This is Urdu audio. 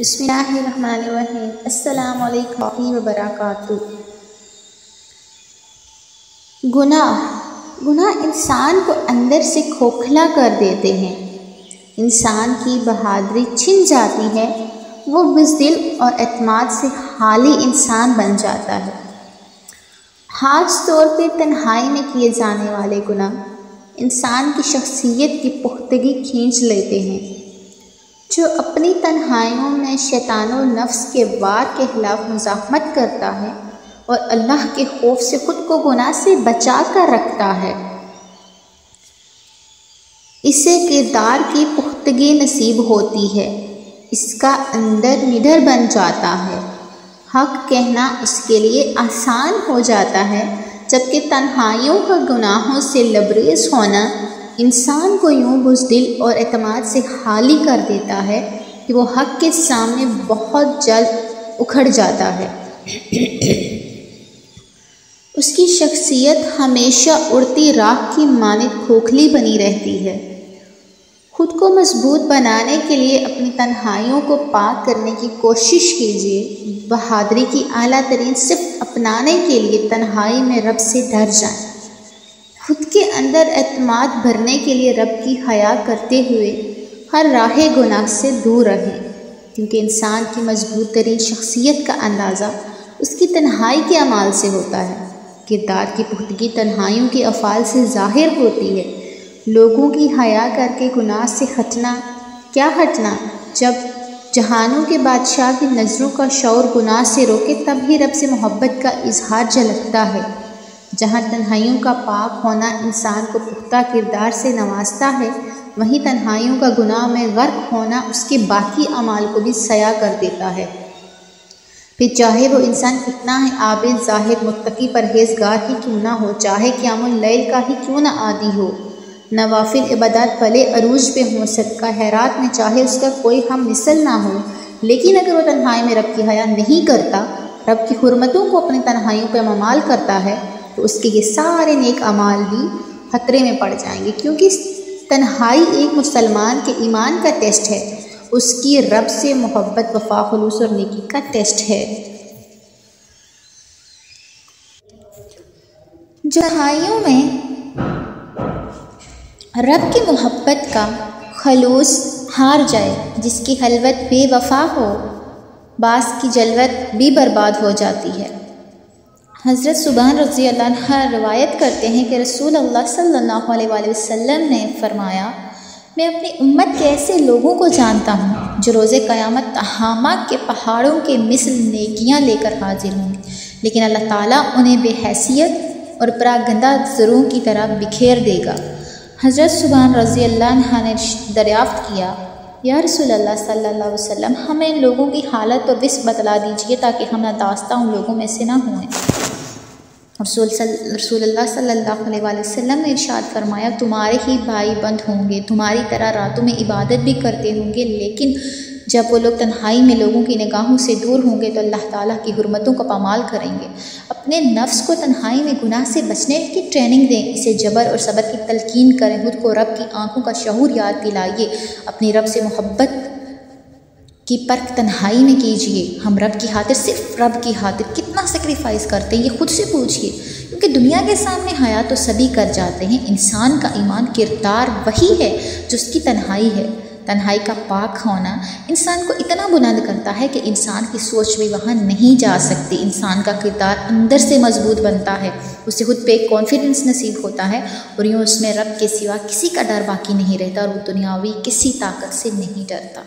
بسم اللہ الرحمن الرحیم۔ السلام علیکم ورحمۃ اللہ وبرکاتہ۔ گناہ انسان کو اندر سے کھوکھلا کر دیتے ہیں، انسان کی بہادری چھن جاتی ہے، وہ بزدل اور اعتماد سے خالی انسان بن جاتا ہے۔ خاص طور پہ تنہائی میں کیے جانے والے گناہ انسان کی شخصیت کی پختگی کھینچ لیتے ہیں۔ جو اپنی تنہائیوں میں شیطان و نفس کے وار کے خلاف مزاحمت کرتا ہے اور اللہ کے خوف سے خود کو گناہ سے بچا کر رکھتا ہے، اسے کردار کی پختگی نصیب ہوتی ہے، اس کا اندر نڈر بن جاتا ہے، حق کہنا اس کے لیے آسان ہو جاتا ہے، جبکہ تنہائیوں کا گناہوں سے لبریز ہونا انسان کو یوں بزدل اور اعتماد سے خالی کر دیتا ہے کہ وہ حق کے سامنے بہت جلد اکھڑ جاتا ہے۔ اس کی شخصیت ہمیشہ اڑتی راکھ کی مانند کھوکھلی بنی رہتی ہے۔ خود کو مضبوط بنانے کے لیے اپنی تنہائیوں کو پاک کرنے کی کوشش کیجیے۔ بہادری کی اعلیٰ ترین صفت اپنانے کے لیے تنہائی میں رب سے ڈر جائیں۔ خود کے اندر اعتماد بھرنے کے لیے رب کی حیا کرتے ہوئے ہر راہ گناہ سے دور رہیں، کیونکہ انسان کی مضبوط ترین شخصیت کا اندازہ اس کی تنہائی کے اعمال سے ہوتا ہے۔ کردار کی پختگی تنہائیوں کے افعال سے ظاہر ہوتی ہے۔ لوگوں کی حیا کر کے گناہ سے ہٹنا، کیا ہٹنا، جب جہانوں کے بادشاہ کی نظروں کا شعور گناہ سے روکے تب ہی رب سے محبت کا اظہار جھلکتا ہے۔ جہاں تنہائیوں کا پاک ہونا انسان کو پختہ کردار سے نوازتا ہے، وہیں تنہائیوں کا گناہ میں غرق ہونا اس کے باقی اعمال کو بھی سیاہ کر دیتا ہے۔ پھر چاہے وہ انسان کتنا ہی عابد، زاہد، متقی، پرہیزگار ہی کیوں نہ ہو، چاہے قیام اللیل کا ہی کیوں نہ عادی ہو، نوافل عبادات بھلے عروج پہ ہوں، صدقہ خیرات میں چاہے اس کا کوئی ہم مثل نہ ہو، لیکن اگر وہ تنہائی میں رب کی حیا نہیں کرتا، رب کی حرمتوں کو اپنی تنہائیوں پہ ممال کرتا ہے، تو اس کے یہ سارے نیک اعمال بھی خطرے میں پڑ جائیں گے، کیونکہ تنہائی ایک مسلمان کے ایمان کا ٹیسٹ ہے، اس کی رب سے محبت، وفا، خلوص اور نیکی کا ٹیسٹ ہے۔ تنہائیوں میں رب کی محبت کا خلوص ہار جائے، جس کی خلوت بے وفا ہو، باس کی جلوت بھی برباد ہو جاتی ہے۔ حضرت سبحان رضی اللہ عنہ روایت کرتے ہیں کہ رسول اللہ صلی اللہ علیہ وآلہ وسلم نے فرمایا، میں اپنی امت کے ایسے لوگوں کو جانتا ہوں جو روز قیامت تہامہ کے پہاڑوں کے مثل نیکیاں لے کر حاضر ہوں گے، لیکن اللہ تعالیٰ انہیں بے حیثیت اور پراگندہ زروں کی طرح بکھیر دے گا۔ حضرت سبحان رضی اللہ عنہ نے دریافت کیا، یا رسول اللہ صلی اللہ علیہ وسلم، ہمیں ان لوگوں کی حالت اور وصف بتلا دیجیے تاکہ ہم نداستہ ان لوگوں میں سے نہ ہوئیں۔ رسول اللہ صلی اللہ علیہ وآلہ وسلم نے ارشاد فرمایا، تمہارے ہی بھائی بند ہوں گے، تمہاری طرح راتوں میں عبادت بھی کرتے ہوں گے، لیکن جب وہ لوگ تنہائی میں لوگوں کی نگاہوں سے دور ہوں گے تو اللہ تعالیٰ کی حرمتوں کا پامال کریں گے۔ اپنے نفس کو تنہائی میں گناہ سے بچنے کی ٹریننگ دیں، اسے جبر اور صبر کی تلقین کریں، خود کو رب کی آنکھوں کا شعور یاد دلائیے، اپنی رب سے محبت کی پرکھ تنہائی میں کیجیے۔ ہم رب کی خاطر، صرف رب کی خاطر کتنا سیکریفائس کرتے ہیں، یہ خود سے پوچھیے، کیونکہ دنیا کے سامنے حیا تو سبھی کر جاتے ہیں، انسان کا ایمان کردار وہی ہے جو اس کی تنہائی ہے۔ تنہائی کا پاک ہونا انسان کو اتنا بلند کرتا ہے کہ انسان کی سوچ بھی وہاں نہیں جا سکتی، انسان کا کردار اندر سے مضبوط بنتا ہے، اسے خود پہ کانفیڈنس نصیب ہوتا ہے، اور یوں اس میں رب کے سوا کسی کا ڈر باقی نہیں رہتا، اور وہ دنیاوی کسی طاقت سے نہیں ڈرتا۔